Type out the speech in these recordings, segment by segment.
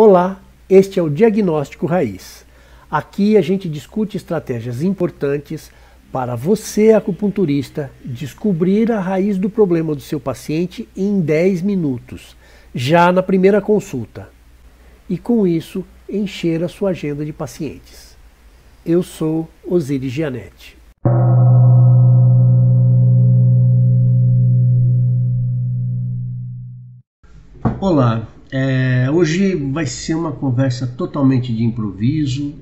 Olá, este é o Diagnóstico Raiz. Aqui a gente discute estratégias importantes para você, acupunturista, descobrir a raiz do problema do seu paciente em 10 minutos, já na primeira consulta. E com isso, encher a sua agenda de pacientes. Eu sou Osiris Gianetti. Olá, hoje vai ser uma conversa totalmente de improviso,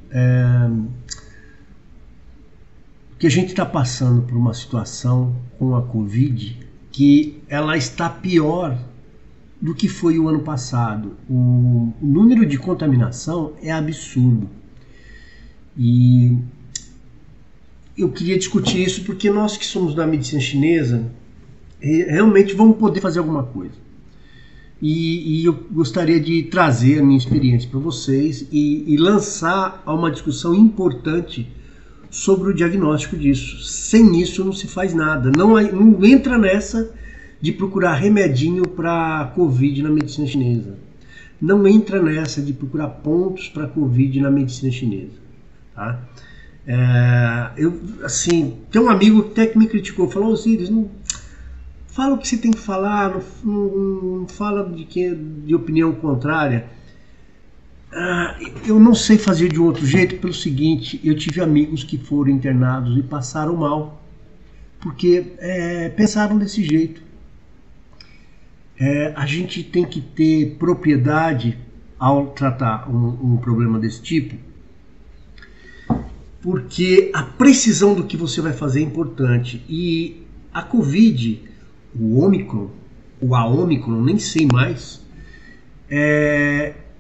porque a gente está passando por uma situação com a Covid que ela está pior do que foi o ano passado. O número de contaminação é absurdo. E eu queria discutir isso porque nós que somos da medicina chinesa realmente vamos poder fazer alguma coisa. E eu gostaria de trazer a minha experiência para vocês e lançar uma discussão importante sobre o diagnóstico disso. Sem isso não se faz nada. Não entra nessa de procurar remedinho para Covid na medicina chinesa. Não entra nessa de procurar pontos para Covid na medicina chinesa. Tá? Tem um amigo até que me criticou, falou: Osiris, não fala o que você tem que falar, não fala de opinião contrária. Eu não sei fazer de outro jeito pelo seguinte: eu tive amigos que foram internados e passaram mal, porque pensaram desse jeito. A gente tem que ter propriedade ao tratar um problema desse tipo, porque a precisão do que você vai fazer é importante. E a Covid, o Ômicron, ou a Ômicron, nem sei mais,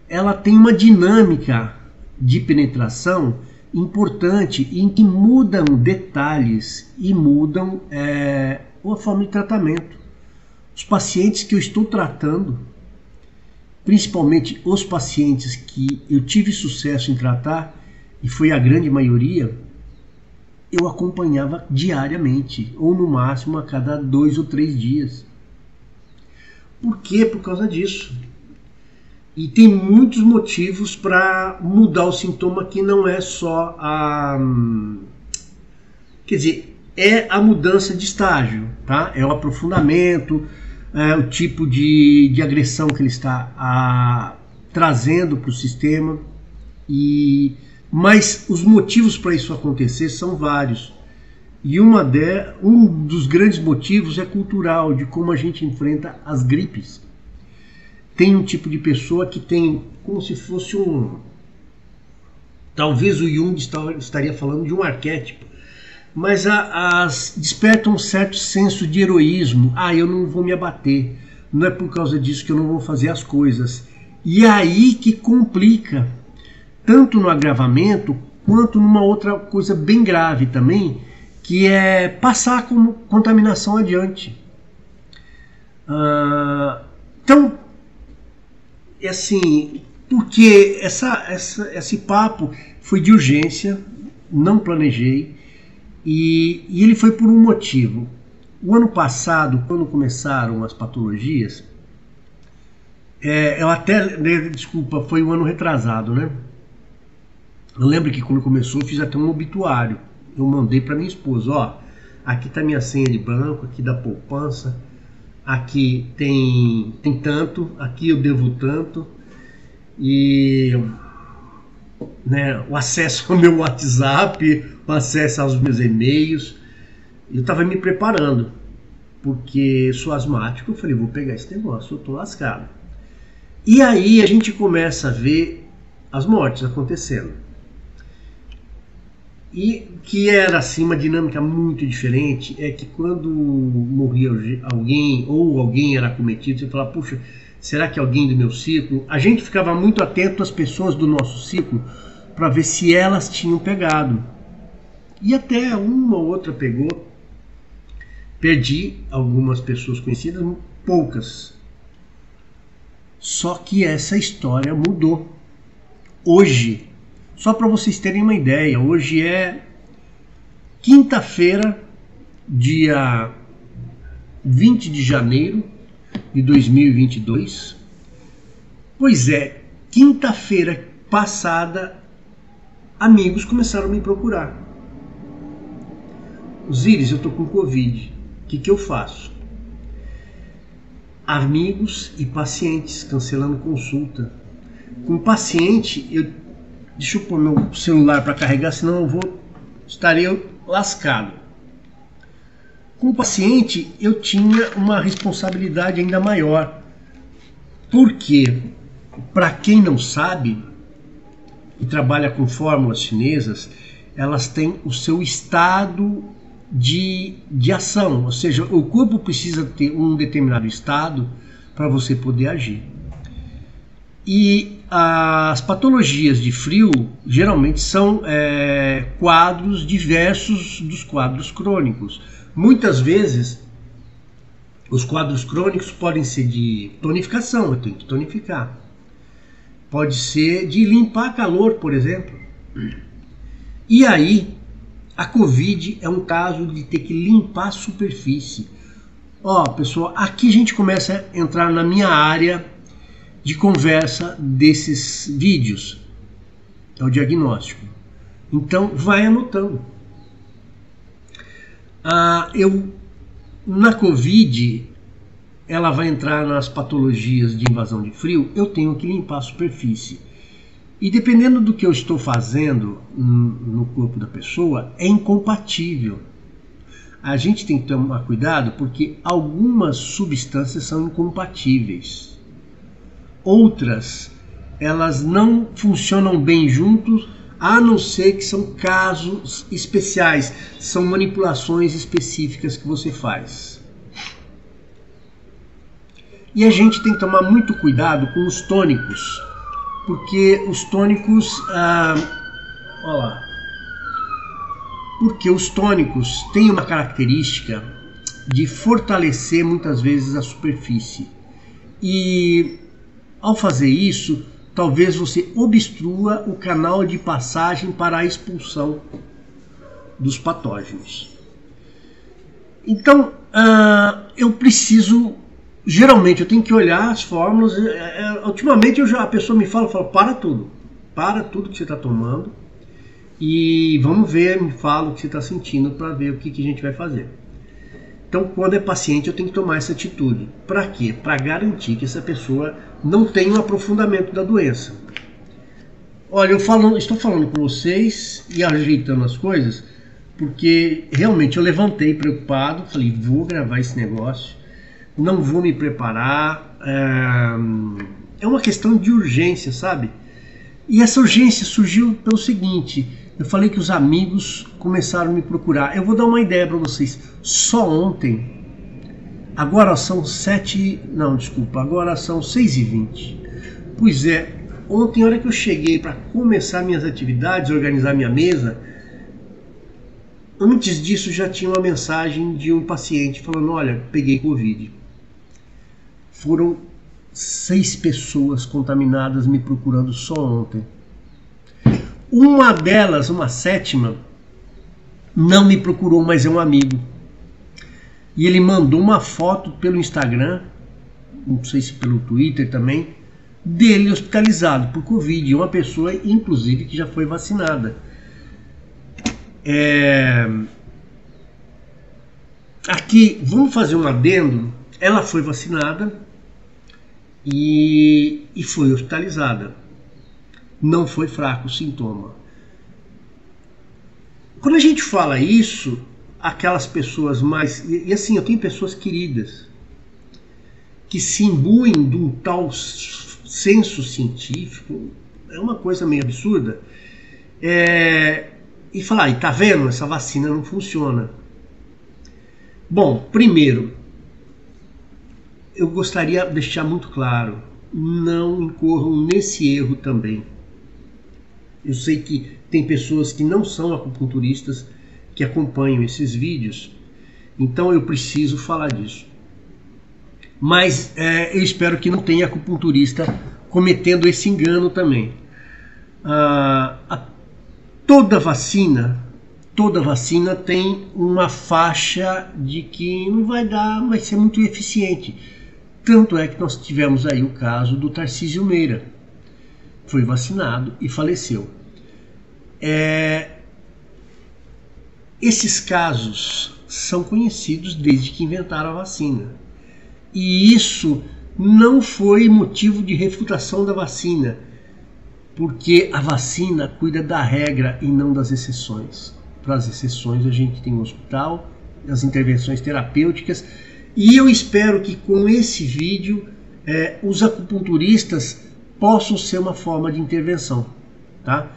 ela tem uma dinâmica de penetração importante em que mudam detalhes e mudam a forma de tratamento. Os pacientes que eu estou tratando, principalmente os pacientes que eu tive sucesso em tratar, e foi a grande maioria, eu acompanhava diariamente, ou no máximo a cada 2 ou 3 dias. Por quê? Por causa disso. E tem muitos motivos para mudar o sintoma, que não é só é a mudança de estágio, tá? É o aprofundamento, o tipo de agressão que ele está trazendo para o sistema. Mas os motivos para isso acontecer são vários. E um dos grandes motivos é cultural, de como a gente enfrenta as gripes. Tem um tipo de pessoa que tem como se fosse talvez o Jung estaria falando de um arquétipo, mas desperta um certo senso de heroísmo. Eu não vou me abater, não é por causa disso que eu não vou fazer as coisas. E é aí que complica, tanto no agravamento, quanto numa outra coisa bem grave também, que é passar como contaminação adiante. Então, é assim, porque esse papo foi de urgência, não planejei, e ele foi por um motivo. O ano passado, quando começaram as patologias, foi o ano retrasado, né? Eu lembro que quando começou eu fiz até um obituário. Eu mandei para minha esposa: aqui está minha senha de banco, aqui da poupança, aqui tem tanto, aqui eu devo tanto, e o acesso ao meu WhatsApp, o acesso aos meus e-mails. Eu estava me preparando, porque sou asmático. Eu falei: vou pegar esse negócio, eu estou lascado. E aí a gente começa a ver as mortes acontecendo. E que era assim uma dinâmica muito diferente, é que quando morria alguém ou alguém era acometido, você falava: puxa, será que é alguém do meu ciclo? A gente ficava muito atento às pessoas do nosso ciclo para ver se elas tinham pegado. E até uma ou outra pegou. Perdi algumas pessoas conhecidas, poucas. Só que essa história mudou. Hoje, só para vocês terem uma ideia, hoje é quinta-feira, dia 20 de janeiro de 2022. Pois é, Quinta-feira passada, amigos começaram a me procurar. Osiris, eu tô com Covid, o que eu faço? Amigos e pacientes cancelando consulta. Com paciente, deixa eu pôr meu celular para carregar, senão estarei lascado. Com paciente, eu tinha uma responsabilidade ainda maior. Porque, para quem não sabe e trabalha com fórmulas chinesas, elas têm o seu estado de ação, ou seja, o corpo precisa ter um determinado estado para você poder agir. E as patologias de frio geralmente são quadros diversos dos quadros crônicos. Muitas vezes os quadros crônicos podem ser de tonificação, eu tenho que tonificar. Pode ser de limpar calor, por exemplo. E aí a Covid é um caso de ter que limpar a superfície. Ó, pessoal, aqui a gente começa a entrar na minha área de conversa desses vídeos. É o diagnóstico. Então, vai anotando. Na Covid, ela vai entrar nas patologias de invasão de frio, eu tenho que limpar a superfície. E dependendo do que eu estou fazendo no corpo da pessoa, é incompatível. A gente tem que tomar cuidado porque algumas substâncias são incompatíveis. Outras, elas não funcionam bem juntos, a não ser que são casos especiais, são manipulações específicas que você faz. E a gente tem que tomar muito cuidado com os tônicos. Porque os tônicos, porque os tônicos têm uma característica de fortalecer muitas vezes a superfície. E ao fazer isso, talvez você obstrua o canal de passagem para a expulsão dos patógenos. Então, eu preciso... Geralmente eu tenho que olhar as fórmulas. Ultimamente a pessoa me fala, para tudo que você está tomando e vamos ver, me fala o que você está sentindo para ver o que a gente vai fazer. Então, quando é paciente, eu tenho que tomar essa atitude. Para quê? Para garantir que essa pessoa não tenha um aprofundamento da doença. Olha, estou falando com vocês e ajeitando as coisas porque realmente eu levantei preocupado, falei, vou gravar esse negócio. Não vou me preparar, é uma questão de urgência, sabe? E essa urgência surgiu pelo seguinte, eu falei que os amigos começaram a me procurar. Eu vou dar uma ideia para vocês, só ontem, agora são 6h20. Pois é, ontem, na hora que eu cheguei para começar minhas atividades, organizar minha mesa, antes disso já tinha uma mensagem de um paciente falando, olha, peguei Covid. Foram 6 pessoas contaminadas me procurando só ontem. Uma delas, uma 7ª, não me procurou, mas é um amigo. E ele mandou uma foto pelo Instagram, não sei se pelo Twitter também, dele hospitalizado por Covid. Uma pessoa, inclusive, que já foi vacinada. Aqui, vamos fazer um adendo. Ela foi vacinada e foi hospitalizada. Não foi fraco o sintoma. Quando a gente fala isso, aquelas pessoas mais... E assim, eu tenho pessoas queridas que se imbuem de um tal senso científico, é uma coisa meio absurda, e falar, tá vendo? Essa vacina não funciona. Bom, primeiro, eu gostaria de deixar muito claro, não incorram nesse erro também. Eu sei que tem pessoas que não são acupunturistas que acompanham esses vídeos, então eu preciso falar disso. Mas eu espero que não tenha acupunturista cometendo esse engano também. Toda vacina tem uma faixa de que não vai ser muito eficiente. Tanto é que nós tivemos aí o caso do Tarcísio Meira. foi vacinado e faleceu. Esses casos são conhecidos desde que inventaram a vacina. E isso não foi motivo de refutação da vacina, porque a vacina cuida da regra e não das exceções. Para as exceções a gente tem o hospital, as intervenções terapêuticas, e eu espero que com esse vídeo os acupunturistas possam ser uma forma de intervenção, tá?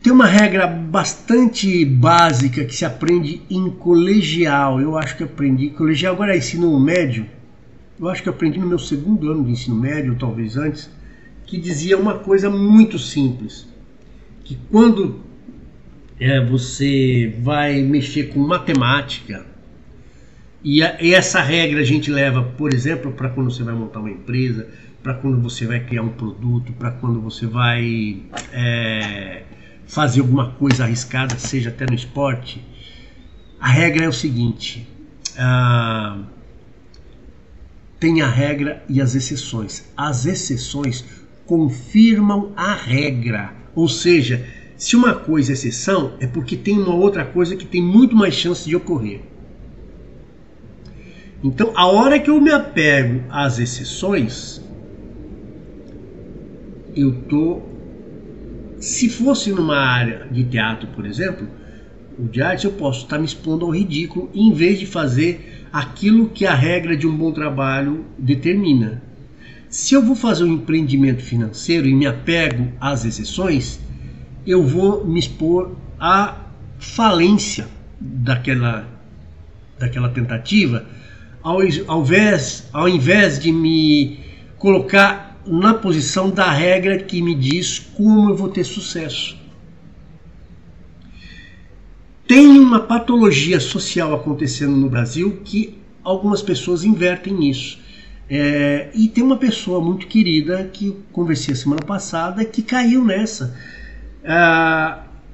Tem uma regra bastante básica que se aprende em colegial. Eu acho que aprendi colegial, agora é ensino médio. Eu acho que aprendi no meu segundo ano de ensino médio, ou talvez antes, que dizia uma coisa muito simples, que quando você vai mexer com matemática, e essa regra a gente leva, por exemplo, para quando você vai montar uma empresa, para quando você vai criar um produto, para quando você vai fazer alguma coisa arriscada, seja até no esporte. A regra é o seguinte: tem a regra e as exceções. As exceções confirmam a regra, ou seja, se uma coisa é exceção, é porque tem uma outra coisa que tem muito mais chance de ocorrer. Então, a hora que eu me apego às exceções, se fosse numa área de teatro, por exemplo, ou de arte, eu posso estar me expondo ao ridículo em vez de fazer aquilo que a regra de um bom trabalho determina. Se eu vou fazer um empreendimento financeiro e me apego às exceções, eu vou me expor à falência daquela tentativa, ao invés de me colocar na posição da regra que me diz como eu vou ter sucesso. Tem uma patologia social acontecendo no Brasil que algumas pessoas invertem isso. E tem uma pessoa muito querida que eu conversei a semana passada que caiu nessa.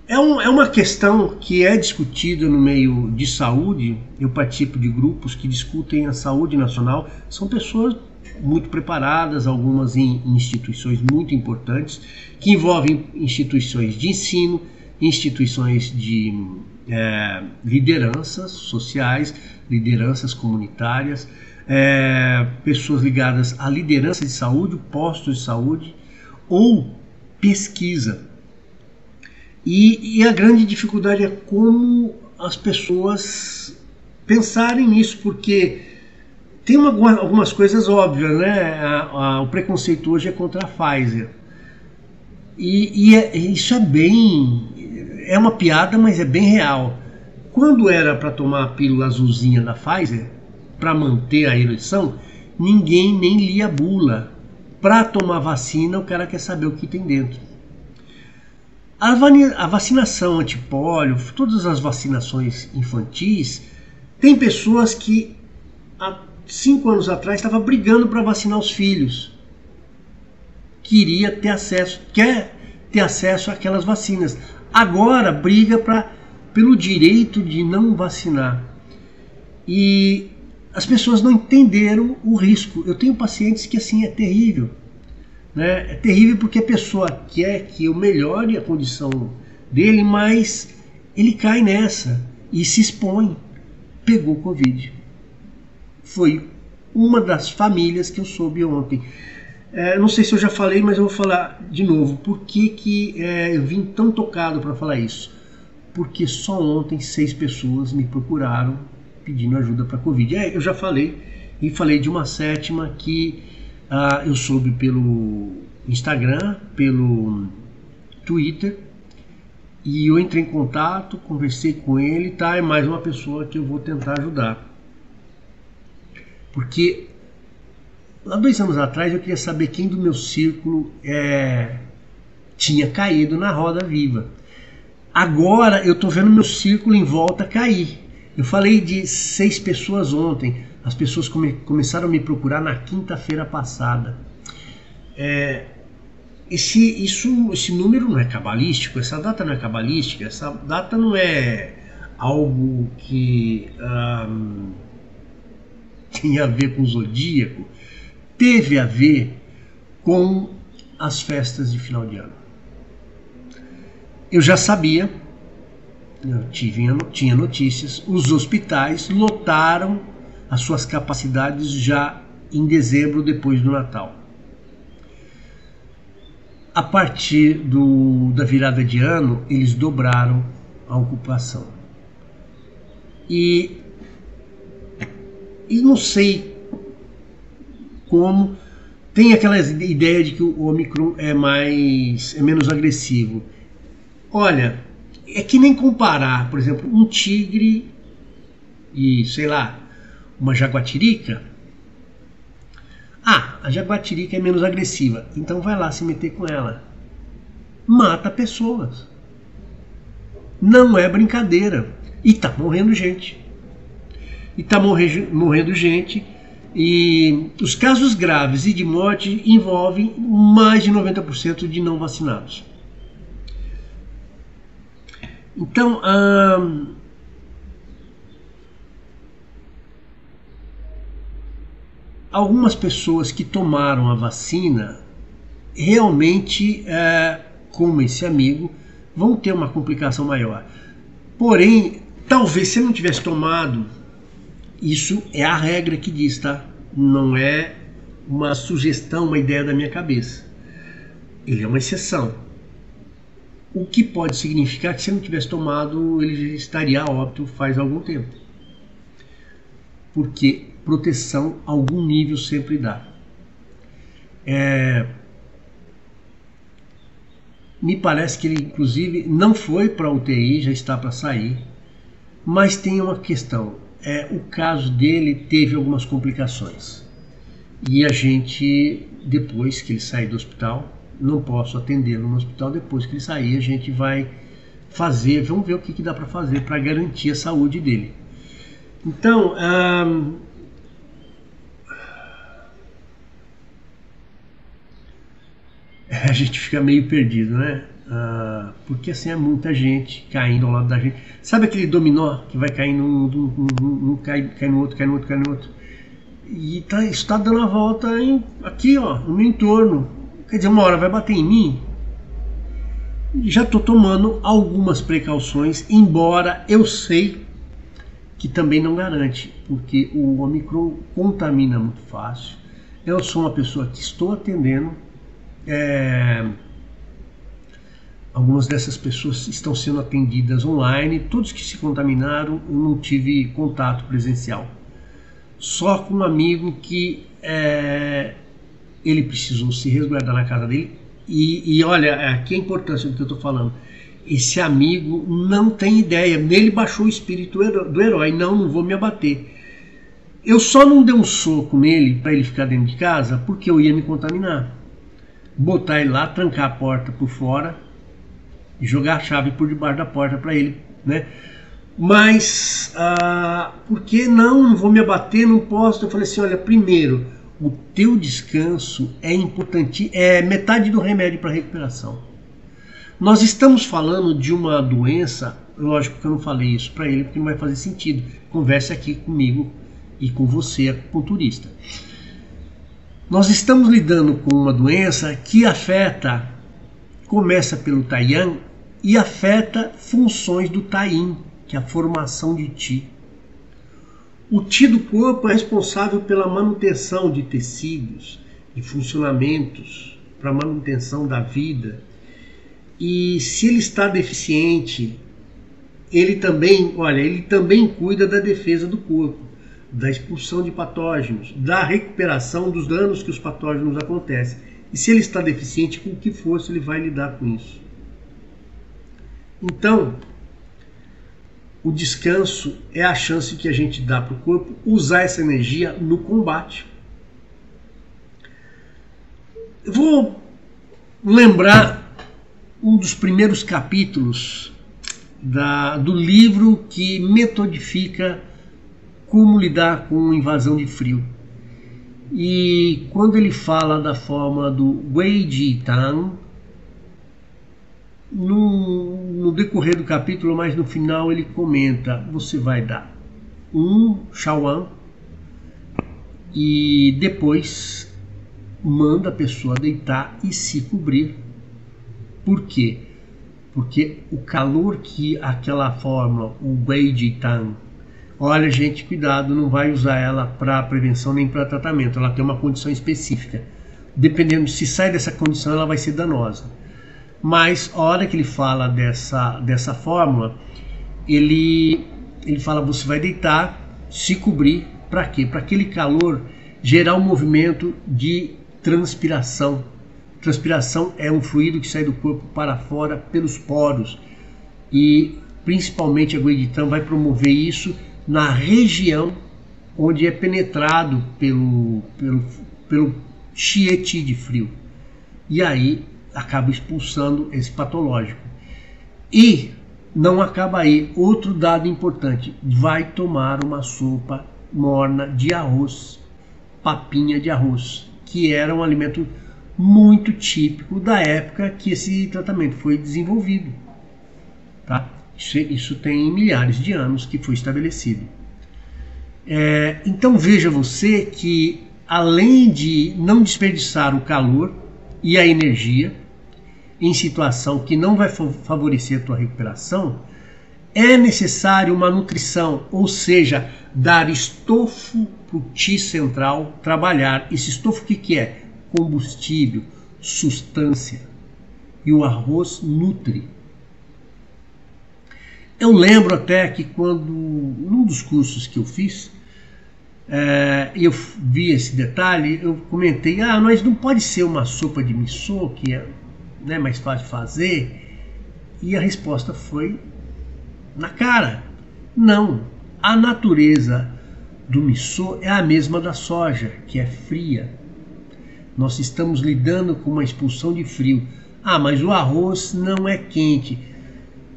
É uma questão que é discutida no meio de saúde. Eu participo de grupos que discutem a saúde nacional. São pessoas muito preparadas, algumas em instituições muito importantes, que envolvem instituições de ensino, instituições de lideranças sociais, lideranças comunitárias, pessoas ligadas à liderança de saúde, postos de saúde ou pesquisa. E a grande dificuldade é como as pessoas pensarem nisso, porque tem algumas coisas óbvias, né? O preconceito hoje é contra a Pfizer. Isso é uma piada, mas é bem real. Quando era para tomar a pílula azulzinha da Pfizer, para manter a eleição, ninguém nem lia a bula. Para tomar vacina, o cara quer saber o que tem dentro. A vacinação antipólio, todas as vacinações infantis, tem pessoas que há 5 anos atrás estavam brigando para vacinar os filhos. Quer ter acesso àquelas vacinas. Agora briga pelo direito de não vacinar. E as pessoas não entenderam o risco. Eu tenho pacientes que assim é terrível. É terrível porque a pessoa quer que eu melhore a condição dele, mas ele cai nessa e se expõe. Pegou Covid. Foi uma das famílias que eu soube ontem. Não sei se eu já falei, mas eu vou falar de novo. Por que eu vim tão tocado para falar isso? Porque só ontem 6 pessoas me procuraram pedindo ajuda para Covid. Eu já falei, e falei de uma 7ª que eu soube pelo Instagram, pelo Twitter, e eu entrei em contato, conversei com ele, tá? É mais uma pessoa que eu vou tentar ajudar. Porque há 2 anos atrás eu queria saber quem do meu círculo tinha caído na roda viva. Agora eu estou vendo meu círculo em volta cair. Eu falei de 6 pessoas ontem. As pessoas começaram a me procurar na quinta-feira passada. Esse número não é cabalístico, essa data não é cabalística, essa data não é algo que tem a ver com o zodíaco. Teve a ver com as festas de final de ano. Eu já sabia, eu tinha notícias, os hospitais lotaram as suas capacidades já em dezembro, depois do Natal. A partir da virada de ano, eles dobraram a ocupação. E não sei como, tem aquela ideia de que o Omicron é menos agressivo. Olha, é que nem comparar, por exemplo, um tigre e, sei lá, uma jaguatirica. Ah, a jaguatirica é menos agressiva, então vai lá se meter com ela. Mata pessoas. Não é brincadeira. E tá morrendo gente. E os casos graves e de morte envolvem mais de 90% de não vacinados. Então, algumas pessoas que tomaram a vacina realmente, como esse amigo, vão ter uma complicação maior. Porém, talvez se não tivesse tomado, isso é a regra que diz, tá? Não é uma sugestão, uma ideia da minha cabeça. Ele é uma exceção. O que pode significar que se não tivesse tomado, ele estaria a óbito faz algum tempo. Porque proteção, algum nível sempre dá. Me parece que ele, inclusive, não foi para a UTI, já está para sair. Mas tem uma questão. O caso dele teve algumas complicações. E a gente, depois que ele sair do hospital, não posso atendê-lo no hospital, depois que ele sair a gente vai fazer, vamos ver o que dá para fazer para garantir a saúde dele. Então, a gente fica meio perdido, né? Porque assim é muita gente caindo ao lado da gente. Sabe aquele dominó que vai caindo, cai no outro, cai no outro, cai no outro? E isso está dando a volta aqui, ó, no meu entorno. Quer dizer, uma hora vai bater em mim. Já estou tomando algumas precauções, embora eu sei que também não garante, porque o Omicron contamina muito fácil. Eu sou uma pessoa que estou atendendo. Algumas dessas pessoas estão sendo atendidas online. Todos que se contaminaram, eu não tive contato presencial. Só com um amigo que ele precisou se resguardar na casa dele. E olha, aqui a importância do que eu estou falando. Esse amigo não tem ideia. Nele baixou o espírito do herói. Não vou me abater. Eu só não dei um soco nele para ele ficar dentro de casa porque eu ia me contaminar. Botar ele lá, trancar a porta por fora e jogar a chave por debaixo da porta para ele, né? Mas, porque não vou me abater, não posso. Eu falei assim, olha, primeiro, o teu descanso é importante, é metade do remédio para recuperação. Nós estamos falando de uma doença, lógico que eu não falei isso para ele, porque não vai fazer sentido. Converse aqui comigo e com você, acupunturista. Nós estamos lidando com uma doença que começa pelo Taiyan e afeta funções do Taiyin, que é a formação de Qi. O Qi do corpo é responsável pela manutenção de tecidos, de funcionamentos, para a manutenção da vida. E se ele está deficiente, ele também cuida da defesa do corpo, da expulsão de patógenos, da recuperação dos danos que os patógenos acontecem. E se ele está deficiente, com que força ele vai lidar com isso? Então, o descanso é a chance que a gente dá para o corpo usar essa energia no combate. Eu vou lembrar um dos primeiros capítulos do livro que metodifica como lidar com invasão de frio. E quando ele fala da forma do Wei Ji Tang, no decorrer do capítulo, mas no final ele comenta, você vai dar um Shaoan e depois manda a pessoa deitar e se cobrir. Por quê? Porque o calor que aquela fórmula, o Wei Ji Tan, olha gente, cuidado, não vai usar ela para prevenção nem para tratamento, ela tem uma condição específica. Dependendo se sai dessa condição, ela vai ser danosa. Mas a hora que ele fala dessa fórmula, ele fala, você vai deitar, se cobrir, para quê? Para aquele calor gerar um movimento de transpiração. Transpiração é um fluido que sai do corpo para fora pelos poros, e principalmente a Wei Ji Tan vai promover isso na região onde é penetrado pelo Xie Qi de frio, e aí acaba expulsando esse patológico. E não acaba aí, outro dado importante, vai tomar uma sopa morna de arroz, papinha de arroz, que era um alimento muito típico da época que esse tratamento foi desenvolvido, tá? Isso tem milhares de anos que foi estabelecido. Então veja você que, além de não desperdiçar o calor e a energia em situação que não vai favorecer a tua recuperação, é necessário uma nutrição, ou seja, dar estofo para o Qi central trabalhar. Esse estofo o que é? Combustível, substância, e o arroz nutre. Eu lembro até que quando, num dos cursos que eu fiz, eu vi esse detalhe, eu comentei, mas não pode ser uma sopa de miso, que é, né, mais fácil de fazer, e a resposta foi na cara, não. A natureza do miso é a mesma da soja, que é fria. Nós estamos lidando com uma expulsão de frio. Mas o arroz não é quente.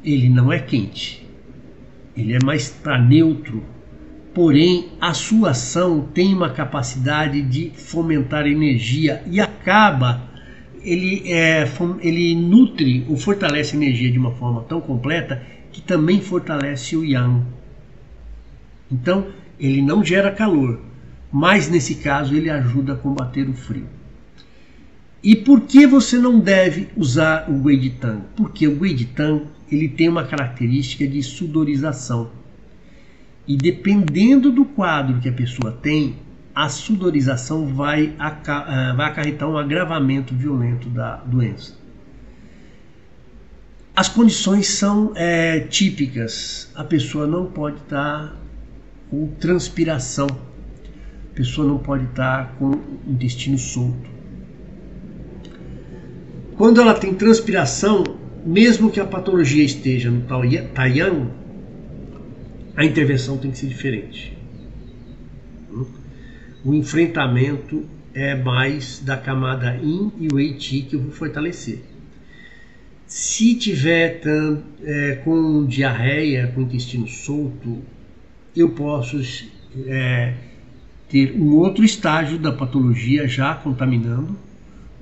Ele não é quente. Ele é mais para neutro. Porém, a sua ação tem uma capacidade de fomentar energia e ele nutre ou fortalece a energia de uma forma tão completa que também fortalece o yang. Então, ele não gera calor, mas nesse caso ele ajuda a combater o frio. E por que você não deve usar o Wei Ji Tan? Porque o Wei Ji Tan ele tem uma característica de sudorização. E dependendo do quadro que a pessoa tem, a sudorização vai acarretar um agravamento violento da doença. As condições são típicas. A pessoa não pode estar com transpiração. A pessoa não pode estar com o intestino solto. Quando ela tem transpiração, mesmo que a patologia esteja no Taiyang, a intervenção tem que ser diferente. O enfrentamento é mais da camada Yin e Wei Qi que eu vou fortalecer. Se tiver com diarreia, com intestino solto, eu posso ter um outro estágio da patologia já contaminando,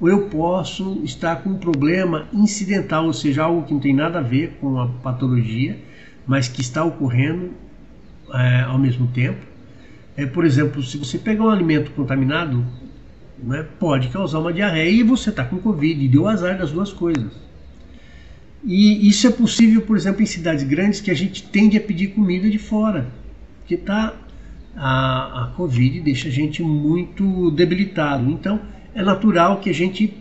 ou eu posso estar com um problema incidental, ou seja, algo que não tem nada a ver com a patologia, mas que está ocorrendo ao mesmo tempo. Por exemplo, se você pegar um alimento contaminado, né, pode causar uma diarreia e você está com Covid, e deu azar das duas coisas. E isso é possível, por exemplo, em cidades grandes que a gente tende a pedir comida de fora, porque a Covid deixa a gente muito debilitado. Então, é natural que a gente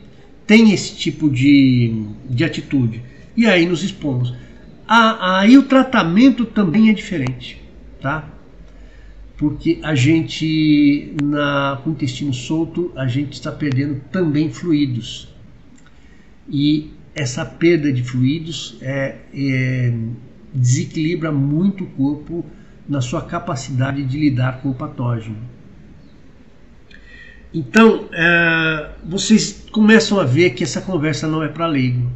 tenha esse tipo de atitude. E aí nos expomos. Aí o tratamento também é diferente, tá? Porque a gente, com o intestino solto, a gente está perdendo também fluidos. E essa perda de fluidos desequilibra muito o corpo na sua capacidade de lidar com o patógeno. Então, vocês começam a ver que essa conversa não é para leigo,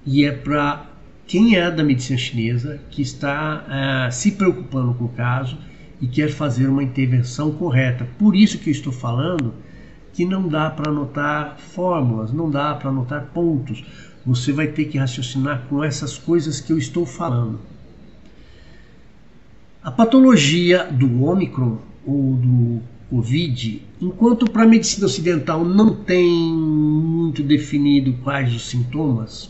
e é para quem é da medicina chinesa, que está se preocupando com o caso e quer fazer uma intervenção correta. Por isso que eu estou falando que não dá para anotar fórmulas, não dá para anotar pontos. Você vai ter que raciocinar com essas coisas que eu estou falando. A patologia do Ômicron ou do Covid, enquanto para a medicina ocidental não tem muito definido quais os sintomas,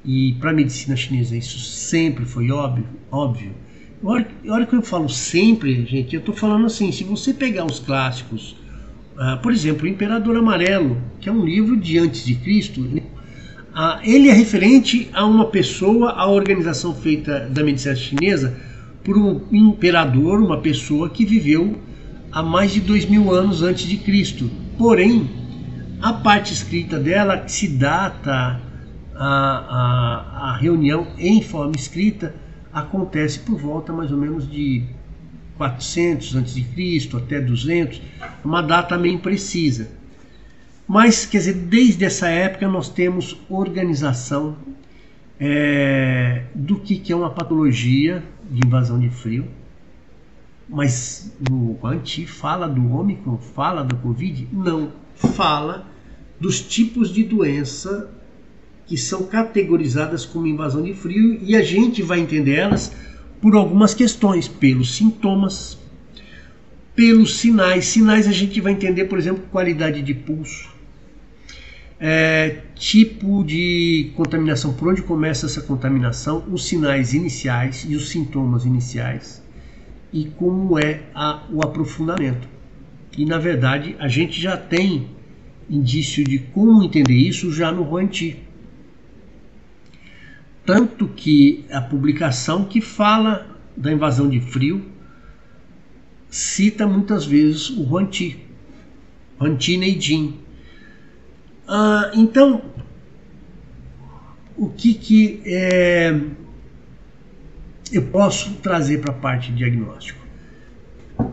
e para a medicina chinesa isso sempre foi óbvio. A hora que eu falo sempre, gente, eu estou falando assim, se você pegar os clássicos, por exemplo, o Imperador Amarelo, que é um livro de antes de Cristo, ele é referente a uma pessoa, a organização feita da medicina chinesa por um imperador, uma pessoa que viveu há mais de 2000 anos antes de Cristo. Porém, a parte escrita dela, que se data a reunião em forma escrita, acontece por volta mais ou menos de 400 a.C. até 200, uma data meio imprecisa. Mas, quer dizer, desde essa época nós temos organização do que é uma patologia de invasão de frio. Mas o Guanti fala do Ômicron, fala da Covid? Não, fala dos tipos de doença que são categorizadas como invasão de frio, e a gente vai entender elas por algumas questões, pelos sintomas, pelos sinais. Sinais a gente vai entender, por exemplo, qualidade de pulso, tipo de contaminação, por onde começa essa contaminação, os sinais iniciais e os sintomas iniciais, e como é o aprofundamento. E na verdade a gente já tem indício de como entender isso já no Huanti. Tanto que a publicação que fala da invasão de frio cita muitas vezes o Huanti, Huanti Neijing. Então, o que eu posso trazer para a parte de diagnóstico?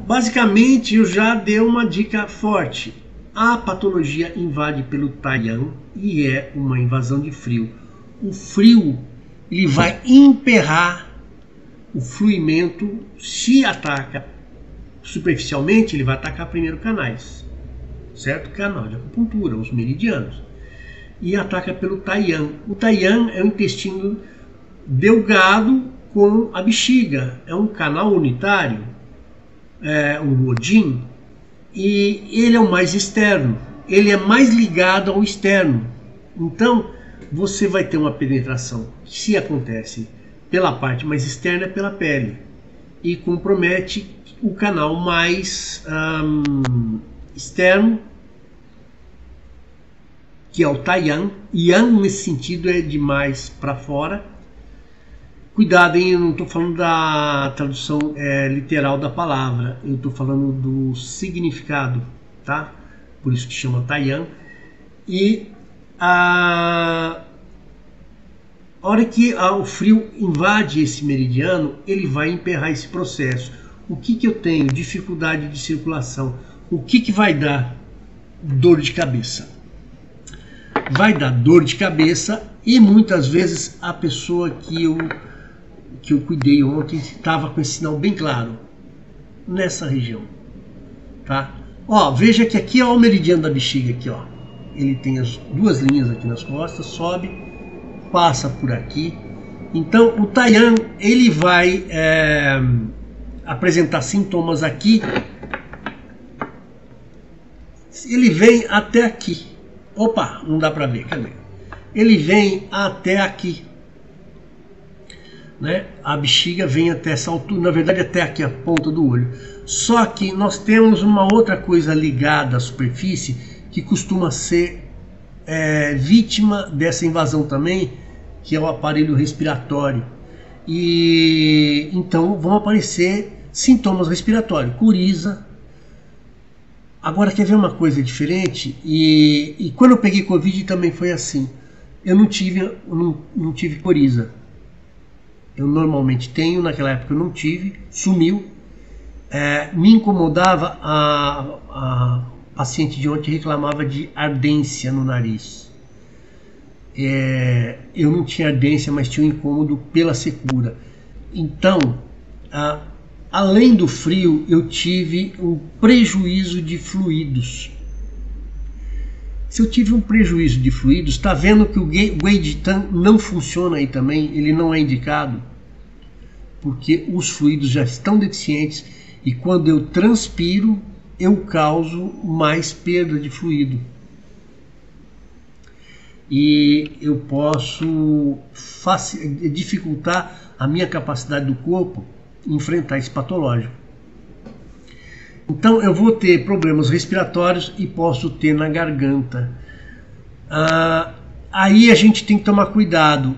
Basicamente, eu já dei uma dica forte. A patologia invade pelo Taiyang e é uma invasão de frio. O frio ele vai emperrar o fluimento. Se ataca superficialmente, ele vai atacar primeiro canais, certo? Canal de acupuntura, os meridianos, e ataca pelo Taiyang. O Taiyang é o intestino delgado com a bexiga, é um canal unitário, um Luodin, e ele é o mais externo, ele é mais ligado ao externo. Então você vai ter uma penetração que, se acontece pela parte mais externa, é pela pele, e compromete o canal mais externo, que é o Taiyang. Yang nesse sentido é de mais para fora. Cuidado, hein? Eu não estou falando da tradução literal da palavra, eu estou falando do significado, tá? Por isso que chama Taiyang. E a hora que o frio invade esse meridiano, ele vai emperrar esse processo. O que eu tenho? Dificuldade de circulação. O que vai dar? Dor de cabeça. Vai dar dor de cabeça, e muitas vezes a pessoa que eu cuidei ontem estava com esse sinal bem claro nessa região, tá? Ó, veja que aqui é o meridiano da bexiga aqui, ó. Ele tem as duas linhas aqui nas costas, sobe, passa por aqui. Então o Taiyang ele vai apresentar sintomas aqui. Ele vem até aqui. Opa, não dá para ver, cadê? Ele vem até aqui, né? A bexiga vem até essa altura, na verdade até aqui a ponta do olho. Só que nós temos uma outra coisa ligada à superfície que costuma ser vítima dessa invasão também, que é o aparelho respiratório. E então vão aparecer sintomas respiratórios, coriza. Agora, quer ver uma coisa diferente? E quando eu peguei Covid também foi assim. Eu não tive coriza. Eu normalmente tenho, naquela época eu não tive, sumiu. Me incomodava, a paciente de ontem reclamava de ardência no nariz. Eu não tinha ardência, mas tinha um incômodo pela secura. Então, além do frio, eu tive um prejuízo de fluidos. Se eu tive um prejuízo de fluidos, está vendo que o Guiditan não funciona aí também, ele não é indicado, porque os fluidos já estão deficientes, e quando eu transpiro, eu causo mais perda de fluido. E eu posso dificultar a minha capacidade do corpo em enfrentar esse patológico. Então eu vou ter problemas respiratórios e posso ter na garganta. Aí a gente tem que tomar cuidado.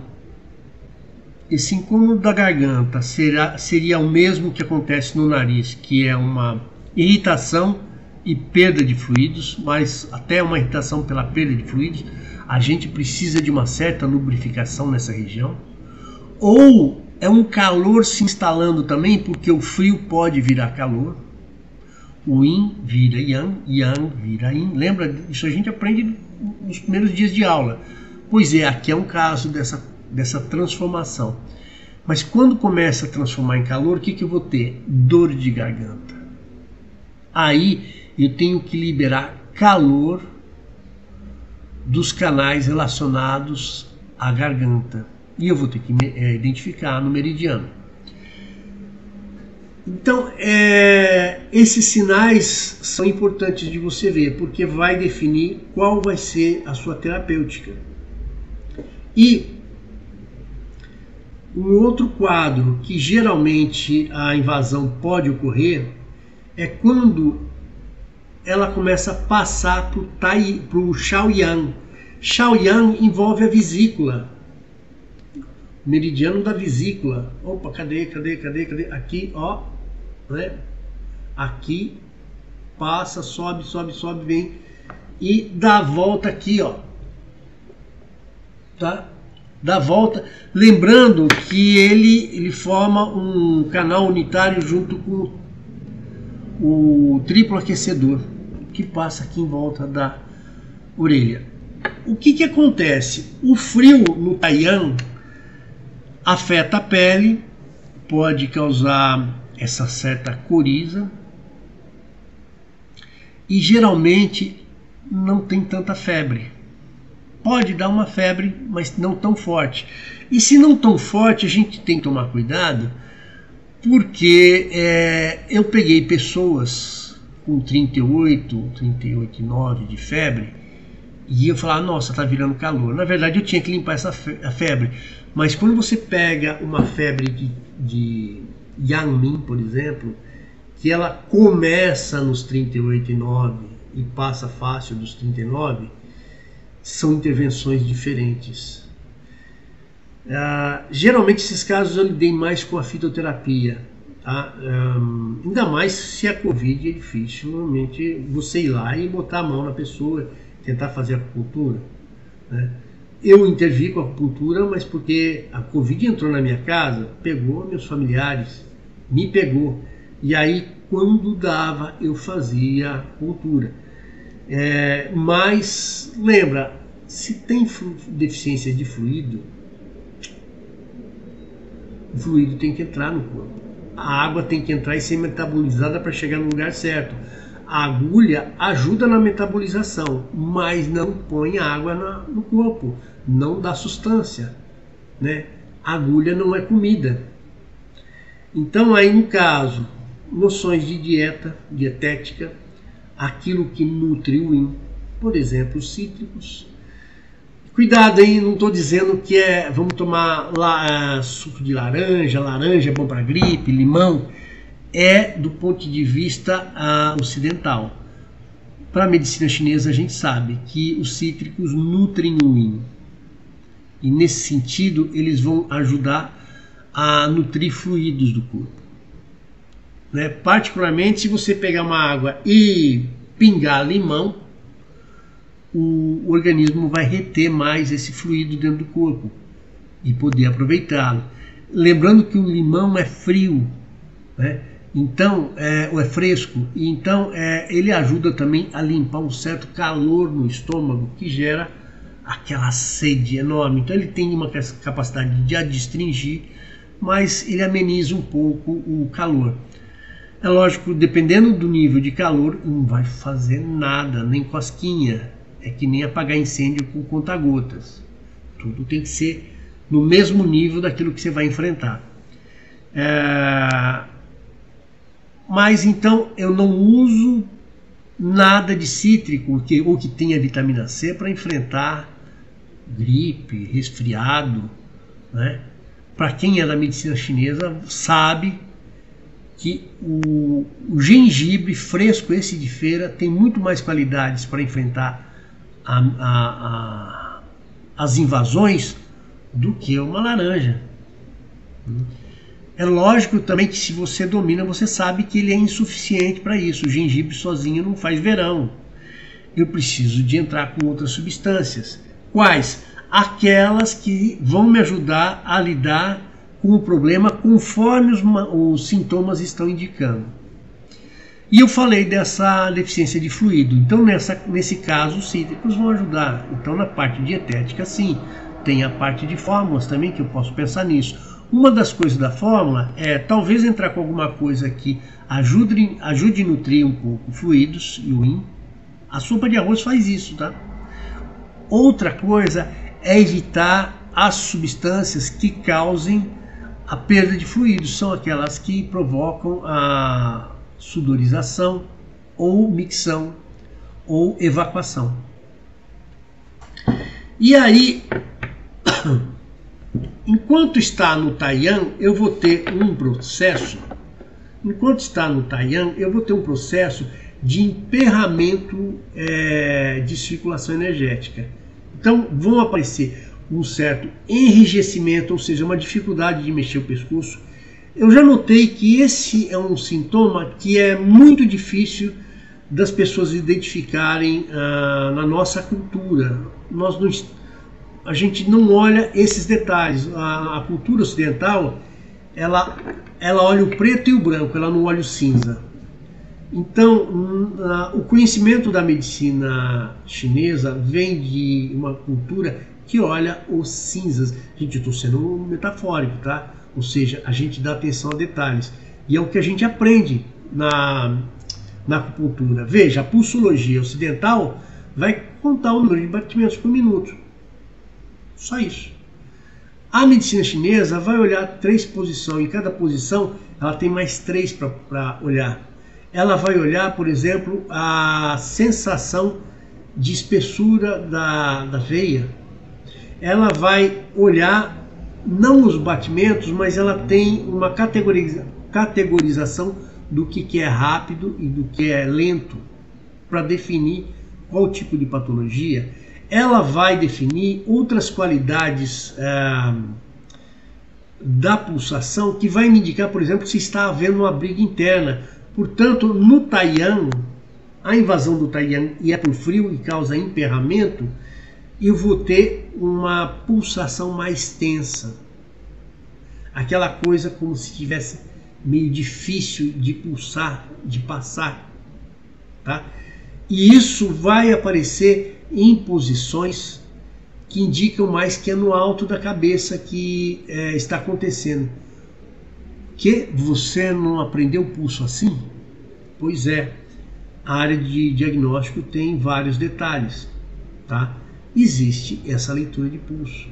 Esse incômodo da garganta seria o mesmo que acontece no nariz, que é uma irritação e perda de fluidos, mas até uma irritação pela perda de fluidos. A gente precisa de uma certa lubrificação nessa região. Ou é um calor se instalando também, porque o frio pode virar calor. O yin vira yang, yang vira yin. Lembra? Isso a gente aprende nos primeiros dias de aula. Pois é, aqui é um caso dessa transformação. Mas quando começa a transformar em calor, o que eu vou ter? Dor de garganta. Aí eu tenho que liberar calor dos canais relacionados à garganta. E eu vou ter que identificar no meridiano. Então, esses sinais são importantes de você ver, porque vai definir qual vai ser a sua terapêutica. E um outro quadro que geralmente a invasão pode ocorrer é quando ela começa a passar para o Shaoyang. Shaoyang envolve a vesícula, meridiano da vesícula. Opa, cadê? Aqui, ó, né? Aqui passa, sobe, vem e dá a volta aqui, ó. Tá? Dá a volta, lembrando que ele forma um canal unitário junto com o triplo aquecedor que passa aqui em volta da orelha. O que acontece? O frio no Taiyang afeta a pele, pode causar essa certa coriza e geralmente não tem tanta febre. Pode dar uma febre, mas não tão forte. E se não tão forte, a gente tem que tomar cuidado, porque eu peguei pessoas com 38,9 de febre e eu falava, nossa, tá virando calor. Na verdade, eu tinha que limpar a febre. Mas quando você pega uma febre de Yangmin, por exemplo, que ela começa nos 38,9 e passa fácil dos 39, são intervenções diferentes. Geralmente esses casos eu lidei mais com a fitoterapia, tá? Ainda mais se a Covid é difícil, normalmente você ir lá e botar a mão na pessoa, tentar fazer acupuntura, né? Eu intervi com a acupuntura, mas porque a Covid entrou na minha casa, pegou meus familiares, me pegou, e aí quando dava eu fazia acupuntura. Mas lembra, se tem deficiência de fluido, o fluido tem que entrar no corpo. A água tem que entrar e ser metabolizada para chegar no lugar certo. A agulha ajuda na metabolização, mas não põe a água no corpo, não dá sustância, né? A agulha não é comida. Então aí no caso, noções de dietética, aquilo que nutre o yin, por exemplo, os cítricos. Cuidado aí, não estou dizendo que vamos tomar suco de laranja é bom para gripe, limão. Do ponto de vista ocidental. Para a medicina chinesa a gente sabe que os cítricos nutrem o yin. E nesse sentido eles vão ajudar a nutrir fluidos do corpo. Né? Particularmente se você pegar uma água e pingar limão, o organismo vai reter mais esse fluido dentro do corpo e poder aproveitá-lo. Lembrando que o limão é frio, né? Então, é fresco, e então ele ajuda também a limpar um certo calor no estômago que gera aquela sede enorme. Então ele tem uma capacidade de adstringir, mas ele ameniza um pouco o calor. É lógico, dependendo do nível de calor, não vai fazer nada, nem cosquinha. É que nem apagar incêndio com conta-gotas. Tudo tem que ser no mesmo nível daquilo que você vai enfrentar. Mas então eu não uso nada de cítrico ou que tenha vitamina C para enfrentar gripe, resfriado, né? Para quem é da medicina chinesa sabe que o gengibre fresco, esse de feira, tem muito mais qualidades para enfrentar as invasões do que uma laranja. É lógico também que se você domina, você sabe que ele é insuficiente para isso. O gengibre sozinho não faz verão. Eu preciso de entrar com outras substâncias. Quais? Aquelas que vão me ajudar a lidar com o problema conforme os sintomas estão indicando. E eu falei dessa deficiência de fluido. Então, nesse caso, os cítricos vão ajudar. Então, na parte dietética, sim. Tem a parte de fórmulas também, que eu posso pensar nisso. Uma das coisas da fórmula é talvez entrar com alguma coisa que ajude a nutrir um pouco fluidos e o yin. A sopa de arroz faz isso, tá? Outra coisa é evitar as substâncias que causem a perda de fluidos. São aquelas que provocam a sudorização ou micção ou evacuação. E aí, enquanto está no Taiyan, eu vou ter um processo. Enquanto está no Taiyan, eu vou ter um processo de emperramento de circulação energética. Então vão aparecer um certo enrijecimento, ou seja, uma dificuldade de mexer o pescoço. Eu já notei que esse é um sintoma que é muito difícil das pessoas identificarem na nossa cultura. A gente não olha esses detalhes. A cultura ocidental, ela olha o preto e o branco, ela não olha o cinza. Então, o conhecimento da medicina chinesa vem de uma cultura que olha os cinzas. Gente, eu estou sendo metafórico, tá? Ou seja, a gente dá atenção a detalhes. E é o que a gente aprende na acupuntura. Veja, a pulsologia ocidental vai contar o número de batimentos por minuto. Só isso. A medicina chinesa vai olhar 3 posições. Em cada posição, ela tem mais 3 para olhar. Ela vai olhar, por exemplo, a sensação de espessura da veia. Ela vai olhar não os batimentos, mas ela tem uma categorização do que é rápido e do que é lento para definir qual tipo de patologia. Ela vai definir outras qualidades da pulsação que vai me indicar, por exemplo, se está havendo uma briga interna. Portanto, no Taiyan, a invasão do Taiyan e é por frio e causa emperramento, eu vou ter uma pulsação mais tensa. Aquela coisa como se estivesse meio difícil de pulsar, de passar. Tá? E isso vai aparecer em posições que indicam mais que é no alto da cabeça que está acontecendo. Que você não aprendeu o pulso assim? Pois é, a área de diagnóstico tem vários detalhes, tá? Existe essa leitura de pulso.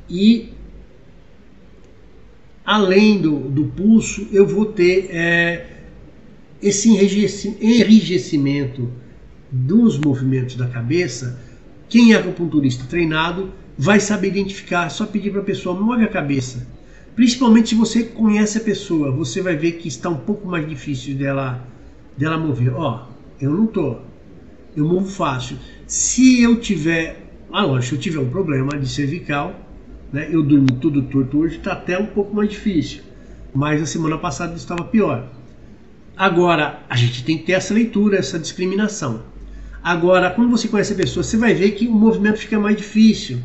E além do pulso, eu vou ter esse enrijecimento dos movimentos da cabeça. Quem é acupunturista treinado vai saber identificar, só pedir para a pessoa, move a cabeça. Principalmente se você conhece a pessoa, você vai ver que está um pouco mais difícil dela mover. Ó, eu não tô, eu movo fácil. Se eu tiver, se eu tiver um problema de cervical, né, eu dormi tudo torto hoje, está até um pouco mais difícil. Mas a semana passada estava pior. Agora, a gente tem que ter essa leitura, essa discriminação. Agora, quando você conhece a pessoa, você vai ver que o movimento fica mais difícil.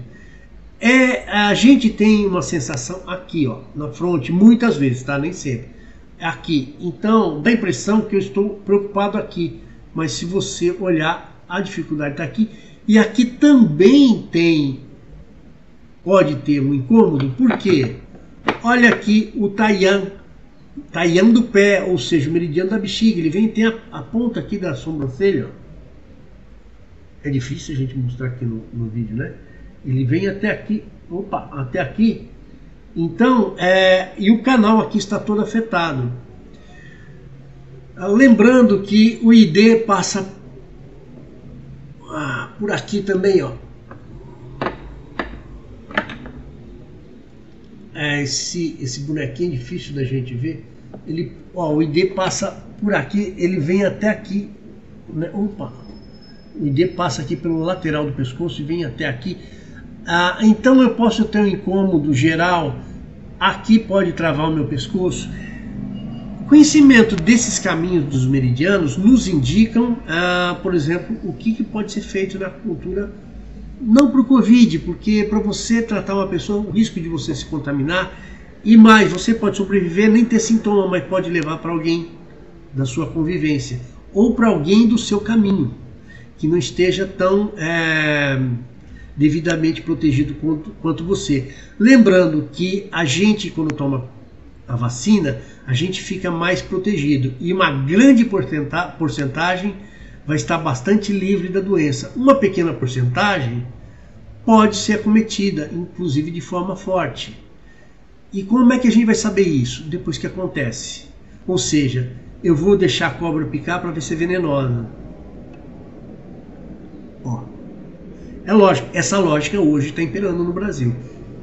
A gente tem uma sensação aqui, ó, na fronte, muitas vezes, tá? Nem sempre. Aqui. Então, dá a impressão que eu estou preocupado aqui. Mas se você olhar, a dificuldade está aqui. E aqui também pode ter um incômodo. Por quê? Olha aqui o Taiyan. Taiyan do pé, ou seja, o meridiano da bexiga. Ele tem a ponta aqui da sobrancelha. É difícil a gente mostrar aqui no vídeo, né? Ele vem até aqui, até aqui. Então, e o canal aqui está todo afetado. Lembrando que o ID passa por aqui também, ó. Esse bonequinho é difícil da gente ver. O ID passa por aqui, ele vem até aqui, né? Opa! O ID passa aqui pelo lateral do pescoço e vem até aqui. Então eu posso ter um incômodo geral. Aqui pode travar o meu pescoço. O conhecimento desses caminhos dos meridianos nos indicam, por exemplo, o que pode ser feito na acupuntura, não para o Covid, porque para você tratar uma pessoa, o risco de você se contaminar, e mais, você pode sobreviver, nem ter sintoma, mas pode levar para alguém da sua convivência, ou para alguém do seu caminho, que não esteja tão devidamente protegido quanto você. Lembrando que a gente, quando toma a vacina, a gente fica mais protegido e uma grande porcentagem vai estar bastante livre da doença. Uma pequena porcentagem pode ser acometida, inclusive de forma forte. E como é que a gente vai saber isso? Depois que acontece. Ou seja, eu vou deixar a cobra picar para ver se é venenosa. Ó, é lógico, essa lógica hoje está imperando no Brasil.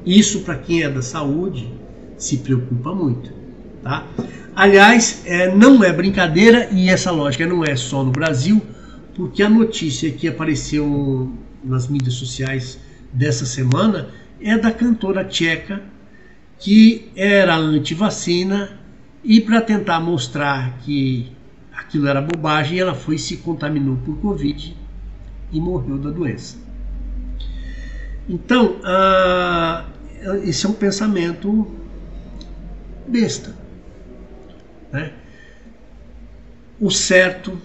Isso, para quem é da saúde, se preocupa muito, tá? Aliás, não é brincadeira, e essa lógica não é só no Brasil, porque a notícia que apareceu nas mídias sociais dessa semana é da cantora tcheca, que era anti-vacina, e para tentar mostrar que aquilo era bobagem, ela foi e se contaminou por Covid e morreu da doença. Então, esse é um pensamento besta, né? O certo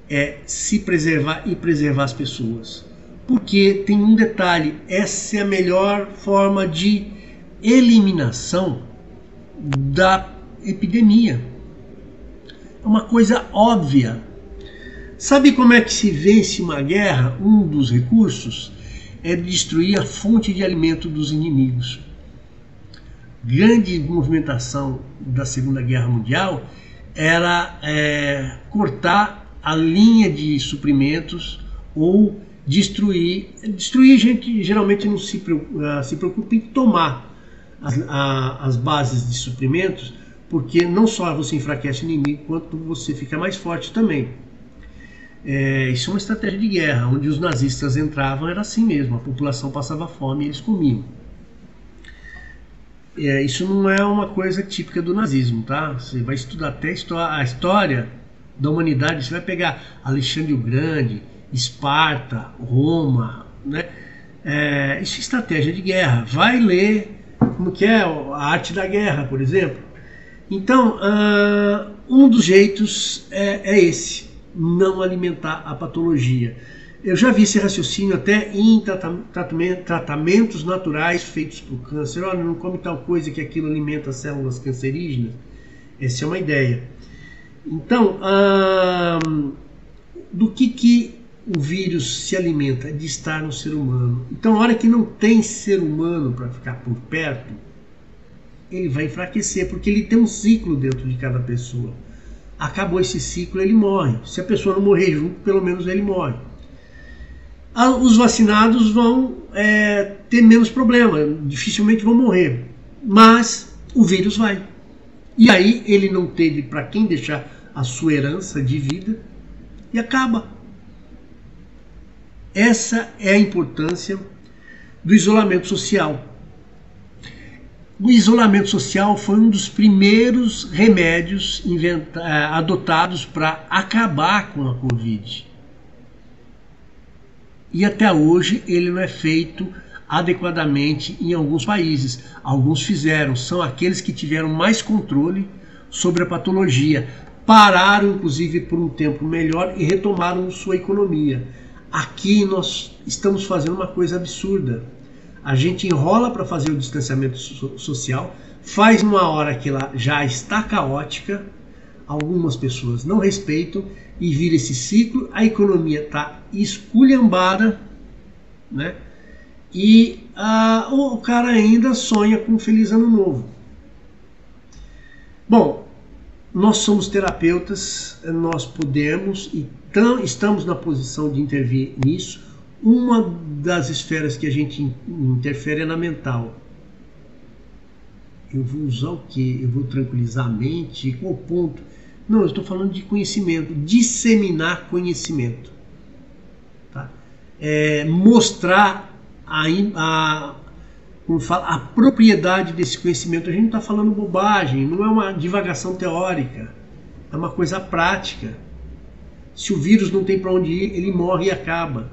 é se preservar e preservar as pessoas, porque tem um detalhe: essa é a melhor forma de eliminação da epidemia. É uma coisa óbvia. Sabe como é que se vence uma guerra? Um dos recursos é destruir a fonte de alimento dos inimigos. Grande movimentação da Segunda Guerra Mundial era cortar a linha de suprimentos ou destruir. Destruir, gente geralmente não se preocupa em tomar as bases de suprimentos, porque não só você enfraquece o inimigo, quanto você fica mais forte também. Isso é uma estratégia de guerra. Onde os nazistas entravam era assim mesmo, a população passava fome e eles comiam. Isso não é uma coisa típica do nazismo, tá? Você vai estudar até a história da humanidade, você vai pegar Alexandre o Grande, Esparta, Roma, né? Isso é estratégia de guerra. Vai ler como que é a arte da guerra, por exemplo. Então, um dos jeitos é esse: não alimentar a patologia. Eu já vi esse raciocínio até em tratamentos naturais feitos para o câncer. Olha, não come tal coisa que aquilo alimenta as células cancerígenas. Essa é uma ideia. Então, do que o vírus se alimenta? De estar no ser humano. Então, a hora que não tem ser humano para ficar por perto, ele vai enfraquecer, porque ele tem um ciclo dentro de cada pessoa. Acabou esse ciclo, ele morre. Se a pessoa não morrer junto, pelo menos ele morre. Os vacinados vão ter menos problema, dificilmente vão morrer, mas o vírus vai. E aí ele não teve para quem deixar a sua herança de vida e acaba. Essa é a importância do isolamento social. O isolamento social foi um dos primeiros remédios adotados para acabar com a Covid. E até hoje ele não é feito adequadamente em alguns países. Alguns fizeram, são aqueles que tiveram mais controle sobre a patologia. Pararam, inclusive, por um tempo melhor e retomaram sua economia. Aqui nós estamos fazendo uma coisa absurda. A gente enrola para fazer o distanciamento social, faz numa hora que ela já está caótica, algumas pessoas não respeitam e vira esse ciclo, a economia está esculhambada, né? E o cara ainda sonha com um feliz ano novo. Bom, nós somos terapeutas, nós podemos e estamos na posição de intervir nisso. Uma das esferas que a gente interfere é na mental. Eu vou usar o quê? Eu vou tranquilizar a mente? Qual o ponto? Não, eu estou falando de conhecimento, disseminar conhecimento. Tá? Mostrar como fala, a propriedade desse conhecimento. A gente não está falando bobagem, não é uma divagação teórica, é uma coisa prática. Se o vírus não tem para onde ir, ele morre e acaba.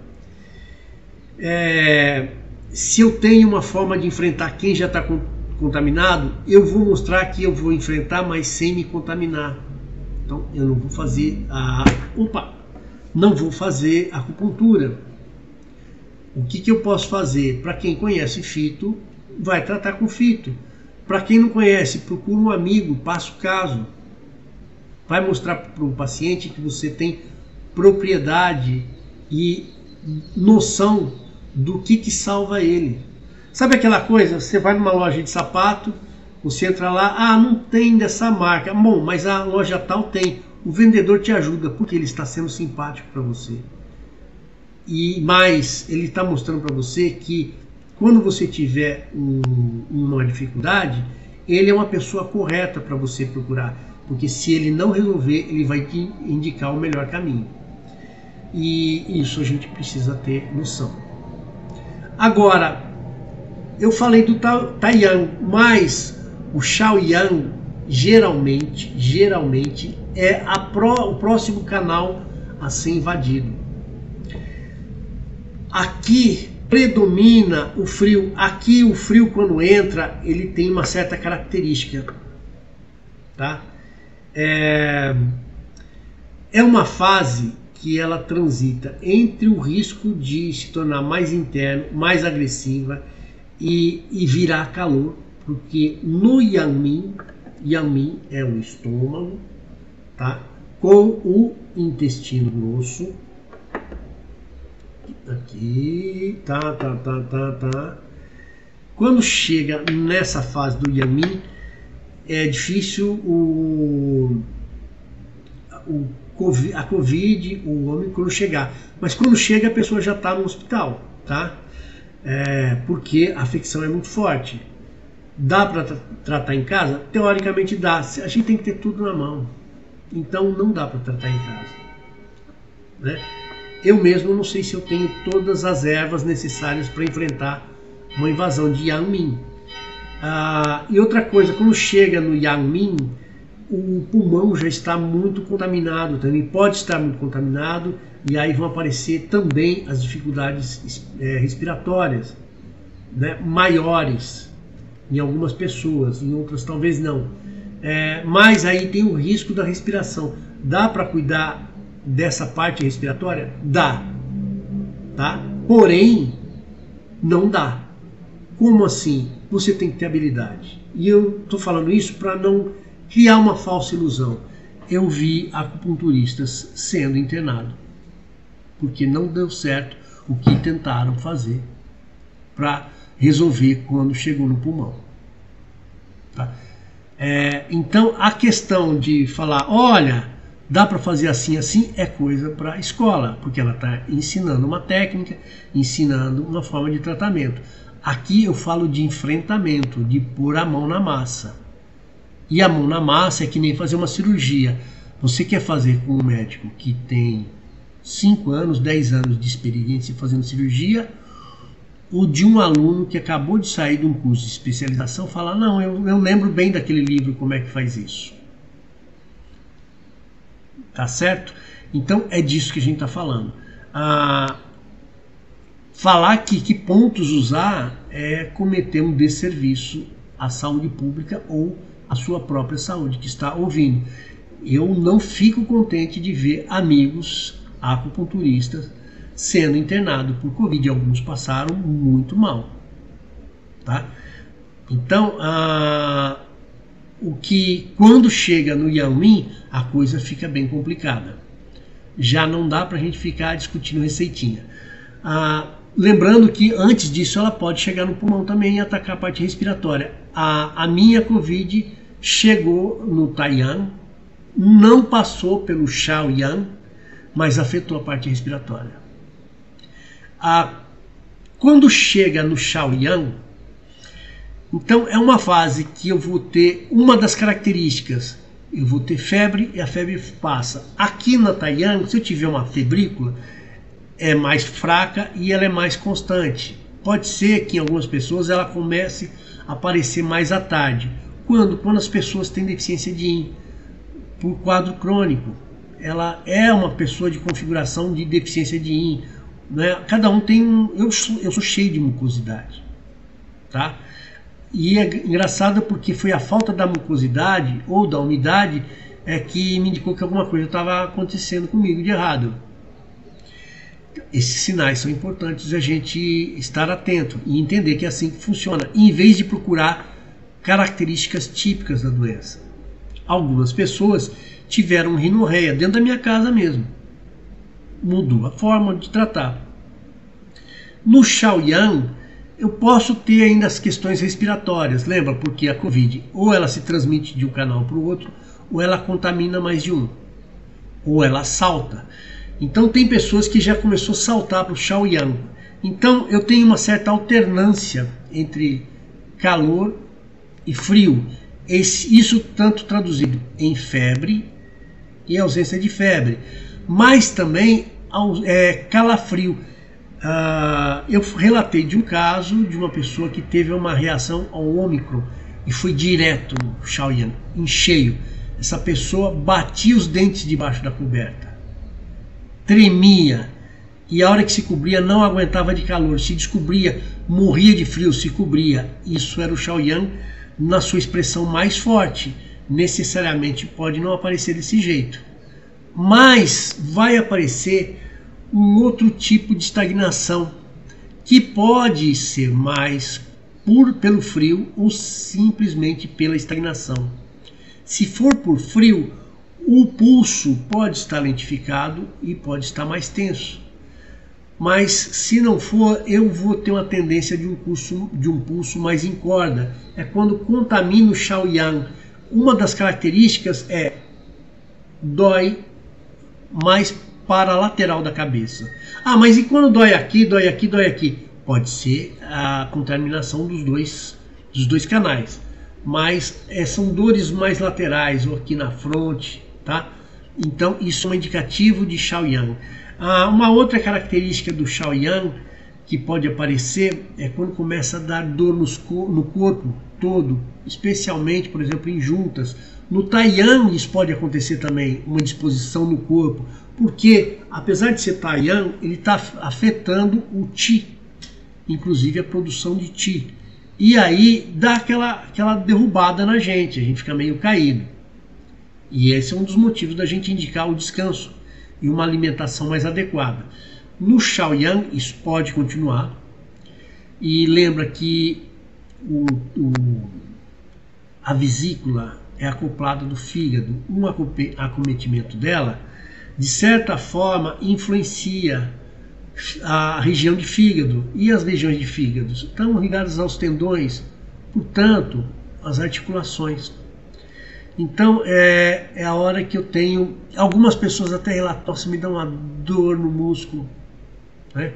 Se eu tenho uma forma de enfrentar quem já está contaminado, eu vou mostrar que eu vou enfrentar, mas sem me contaminar. Então eu não vou fazer não vou fazer acupuntura. O que eu posso fazer? Para quem conhece fito, vai tratar com fito. Para quem não conhece, procura um amigo, passa o caso. Vai mostrar para o paciente que você tem propriedade e noção do que salva ele. Sabe aquela coisa? Você vai numa loja de sapato, você entra lá, não tem dessa marca. Bom, mas a loja tal tem. O vendedor te ajuda porque ele está sendo simpático para você. E mais, ele está mostrando para você que quando você tiver uma dificuldade, ele é uma pessoa correta para você procurar. Porque se ele não resolver, ele vai te indicar o melhor caminho. E isso a gente precisa ter noção. Agora, eu falei do Taiyang, mas o Shaoyang geralmente é o próximo canal a ser invadido. Aqui predomina o frio. Aqui o frio, quando entra, ele tem uma certa característica, tá? É uma fase que ela transita entre o risco de se tornar mais interno, mais agressiva e virar calor, porque no Yang Min é o estômago, tá? Com o intestino grosso, aqui, tá. Quando chega nessa fase do Yang Min, é difícil a Covid, o Ômicron chegar. Mas quando chega, a pessoa já está no hospital, tá? Porque a afecção é muito forte. Dá para tratar em casa? Teoricamente dá. A gente tem que ter tudo na mão. Então não dá para tratar em casa, né? Eu mesmo não sei se eu tenho todas as ervas necessárias para enfrentar uma invasão de Yang Min. E outra coisa, quando chega no Yang Min, o pulmão já está muito contaminado, também pode estar muito contaminado, e aí vão aparecer também as dificuldades respiratórias, né, maiores em algumas pessoas, em outras talvez não. Mas aí tem o risco da respiração. Dá para cuidar dessa parte respiratória? Dá, tá? Porém, não dá. Como assim? Você tem que ter habilidade. E eu estou falando isso para não criar uma falsa ilusão. Eu vi acupunturistas sendo internados porque não deu certo o que tentaram fazer para resolver quando chegou no pulmão, tá? Então a questão de falar, olha, dá para fazer assim, é coisa para a escola, porque ela está ensinando uma técnica, ensinando uma forma de tratamento. Aqui eu falo de enfrentamento, de pôr a mão na massa. E a mão na massa é que nem fazer uma cirurgia. Você quer fazer com um médico que tem 5 anos, 10 anos de experiência fazendo cirurgia, ou de um aluno que acabou de sair de um curso de especialização falar, não, eu lembro bem daquele livro, como é que faz isso. Tá certo? Então é disso que a gente está falando. Falar que pontos usar é cometer um desserviço à saúde pública ou à sua própria saúde que está ouvindo. Eu não fico contente de ver amigos acupunturistas sendo internados por Covid. Alguns passaram muito mal, tá? Então, quando chega no Yang Min, a coisa fica bem complicada. Já não dá para a gente ficar discutindo receitinha. Lembrando que antes disso ela pode chegar no pulmão também e atacar a parte respiratória. A minha Covid chegou no Taiyang, não passou pelo Shaoyan, mas afetou a parte respiratória. Quando chega no Shaoyan, então é uma fase que eu vou ter uma das características, eu vou ter febre e a febre passa. Aqui na Taiyang, se eu tiver uma febrícula, é mais fraca e ela é mais constante. Pode ser que em algumas pessoas ela comece a aparecer mais à tarde. Quando as pessoas têm deficiência de Yin, por quadro crônico, ela é uma pessoa de configuração de deficiência de Yin, né? Cada um tem eu sou cheio de mucosidade, tá? E é engraçado porque foi a falta da mucosidade ou da umidade que me indicou que alguma coisa estava acontecendo comigo de errado. Esses sinais são importantes a gente estar atento e entender que é assim que funciona, em vez de procurar características típicas da doença. Algumas pessoas tiveram rinorreia dentro da minha casa mesmo. Mudou a forma de tratar. No Shaoyan, eu posso ter ainda as questões respiratórias, lembra? Porque a Covid, ou ela se transmite de um canal para o outro, ou ela contamina mais de um, ou ela salta. Então tem pessoas que já começou a saltar para o Shaoyan. Então eu tenho uma certa alternância entre calor e frio. Isso tanto traduzido em febre e ausência de febre, mas também calafrio. Eu relatei de um caso de uma pessoa que teve uma reação ao Ômicron e foi direto no Shaoyan, em cheio. Essa pessoa batia os dentes debaixo da coberta, tremia, e a hora que se cobria não aguentava de calor, se descobria, morria de frio, se cobria. Isso era o Shaoyan na sua expressão mais forte. Necessariamente pode não aparecer desse jeito, mas vai aparecer um outro tipo de estagnação, que pode ser mais pelo frio ou simplesmente pela estagnação. Se for por frio, o pulso pode estar lentificado e pode estar mais tenso. Mas se não for, eu vou ter uma tendência de um pulso mais em corda. É quando contamina o Shaoyan. Uma das características é dói mais para a lateral da cabeça. Mas e quando dói aqui, dói aqui, dói aqui? Pode ser a contaminação dos dois canais, mas são dores mais laterais ou aqui na fronte, tá? Então isso é um indicativo de Shaoyan. Uma outra característica do Shaoyan que pode aparecer é quando começa a dar dor no corpo todo, especialmente, por exemplo, em juntas. No Taiyang isso pode acontecer também, uma disposição no corpo, porque apesar de ser Taiyang, ele está afetando o Qi, inclusive a produção de Qi. E aí dá aquela derrubada na gente, a gente fica meio caído. E esse é um dos motivos da gente indicar o descanso e uma alimentação mais adequada. No Shaoyan isso pode continuar. E lembra que a vesícula é acoplada do fígado. Um acometimento dela, de certa forma, influencia a região de fígado. E as regiões de fígado estão ligadas aos tendões, portanto, às articulações. Então é a hora que eu tenho. Algumas pessoas até relatam, me dá uma dor no músculo, né?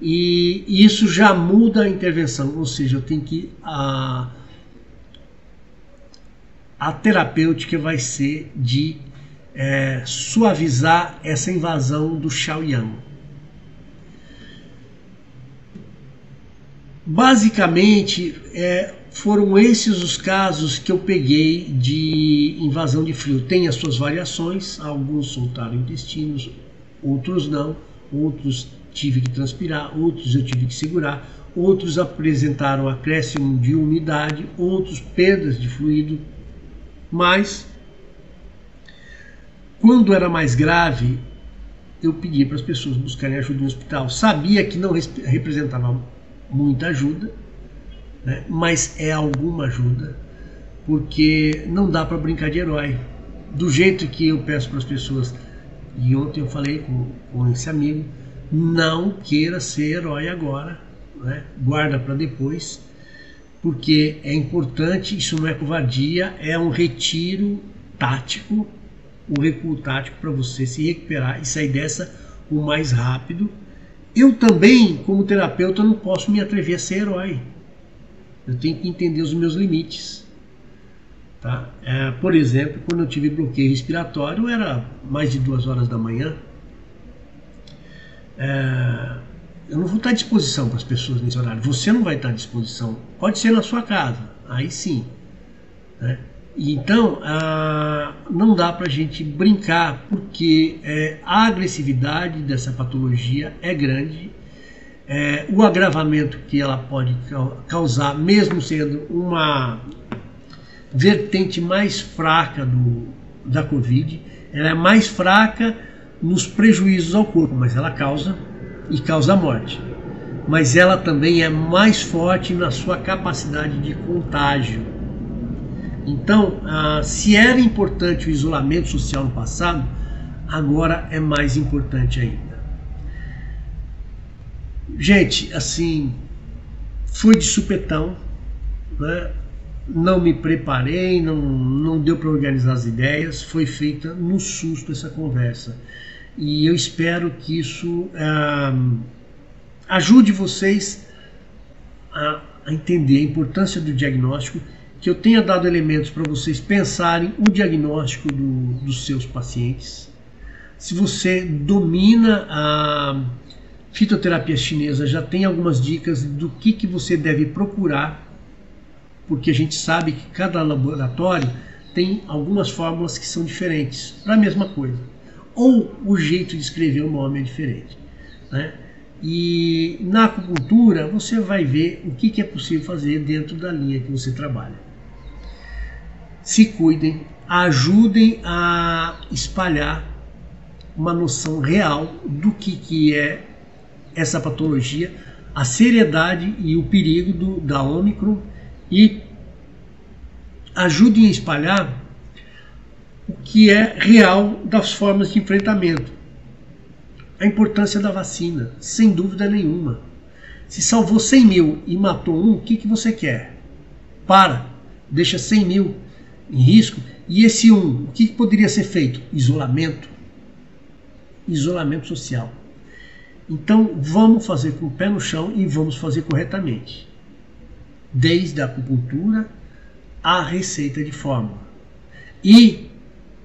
E isso já muda a intervenção, ou seja, eu tenho que a terapêutica vai ser de suavizar essa invasão do Shaoyan. Basicamente, foram esses os casos que eu peguei de invasão de frio. Tem as suas variações, alguns soltaram intestinos, outros não, outros tive que transpirar, outros eu tive que segurar, outros apresentaram acréscimo de umidade, outros perdas de fluido. Mas, quando era mais grave, eu pedi para as pessoas buscarem ajuda no hospital. Sabia que não representava muita ajuda, né? Mas é alguma ajuda, porque não dá para brincar de herói. Do jeito que eu peço para as pessoas, e ontem eu falei com esse amigo, não queira ser herói agora, né? Guarda para depois, porque é importante, isso não é covardia, é um retiro tático o recuo tático para você se recuperar e sair dessa o mais rápido. Eu também, como terapeuta, não posso me atrever a ser herói. Eu tenho que entender os meus limites. Tá? Por exemplo, quando eu tive bloqueio respiratório, era mais de 2 horas da manhã. Eu não vou estar à disposição para as pessoas nesse horário. Você não vai estar à disposição. Pode ser na sua casa, aí sim. Né? Então, não dá para a gente brincar, porque a agressividade dessa patologia é grande. O agravamento que ela pode causar, mesmo sendo uma vertente mais fraca da Covid, ela é mais fraca nos prejuízos ao corpo, mas ela causa morte. Mas ela também é mais forte na sua capacidade de contágio. Então, se era importante o isolamento social no passado, agora é mais importante ainda. Gente, assim, foi de supetão, né? Não me preparei, não deu para organizar as ideias, foi feita no susto essa conversa. E eu espero que isso ajude vocês a entender a importância do diagnóstico, que eu tenha dado elementos para vocês pensarem o diagnóstico dos seus pacientes. Se você domina a fitoterapia chinesa, já tem algumas dicas do que você deve procurar, porque a gente sabe que cada laboratório tem algumas fórmulas que são diferentes para a mesma coisa, ou o jeito de escrever o nome é diferente, né? E na acupuntura você vai ver o que é possível fazer dentro da linha que você trabalha. Se cuidem, ajudem a espalhar uma noção real do que é essa patologia, a seriedade e o perigo da Ômicron, e ajudem a espalhar o que é real das formas de enfrentamento. A importância da vacina, sem dúvida nenhuma. Se salvou 100 mil e matou um, o que você quer? Deixa 100 mil em risco. E esse um, o que poderia ser feito? Isolamento. Isolamento social. Então vamos fazer com o pé no chão e vamos fazer corretamente. Desde a acupuntura à receita de fórmula. E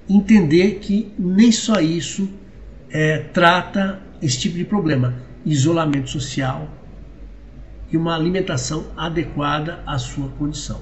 entender que nem só isso trata esse tipo de problema. Isolamento social e uma alimentação adequada à sua condição.